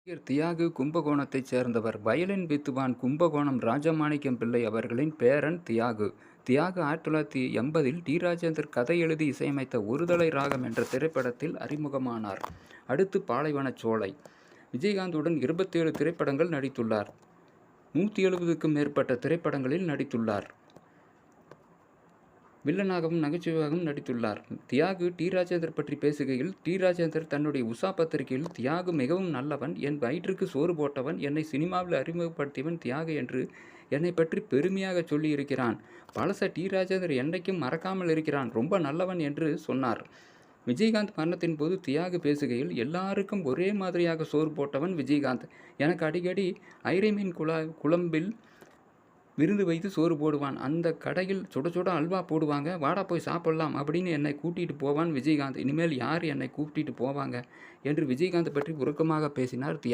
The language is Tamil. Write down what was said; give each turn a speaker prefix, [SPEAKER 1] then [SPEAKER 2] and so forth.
[SPEAKER 1] நடிகர் தியாகு கும்பகோணத்தைச் சேர்ந்தவர். வயலின் வித்துவான் கும்பகோணம் ராஜமாணிக்கம் பிள்ளை அவர்களின் பேரன் தியாகு. தியாகு 1980இல் டி. ராஜேந்தர் கதை எழுதி இசையமைத்த ஒருதலை ராகம் என்ற திரைப்படத்தில் அறிமுகமானார். அடுத்து பாலைவனச் சோலை. விஜயகாந்துடன் 27 திரைப்படங்கள் நடித்துள்ளார். 170க்கும் மேற்பட்ட திரைப்படங்களில் நடித்துள்ளார். வில்லனாகவும் நகைச்சுவையாகவும் நடித்துள்ளார். தியாகு டி. ராஜேந்தர் பற்றி பேசுகையில், டி. ராஜேந்தர் தன்னுடைய உஷா பத்திரிகையில், தியாகு மிகவும் நல்லவன், என் வயிற்றுக்கு சோறு போட்டவன், என்னை சினிமாவில் அறிமுகப்படுத்தியவன் தியாகு என்று என்னை பற்றி பெருமையாக சொல்லியிருக்கிறான். பழச டி. ராஜேந்தர் என்னைக்கும் மறக்காமல் இருக்கிறான், ரொம்ப நல்லவன் என்று சொன்னார். விஜயகாந்த் மரணத்தின் போது தியாகு பேசுகையில், எல்லாருக்கும் ஒரே மாதிரியாக சோறு போட்டவன் விஜயகாந்த். எனக்கு அடிக்கடி ஐரமீன் குழம்பில் விருந்து வைத்து சோறு போடுவான். அந்த கடையில் சுட சுட அல்வா போடுவாங்க, வாடா போய் சாப்பிடலாம் அப்படின்னு என்னை கூட்டிகிட்டு போவான் விஜயகாந்த். இனிமேல் யார் என்னை கூட்டிகிட்டு போவாங்க என்று விஜயகாந்த் பற்றி உருக்கமாக பேசினார் தியாகு.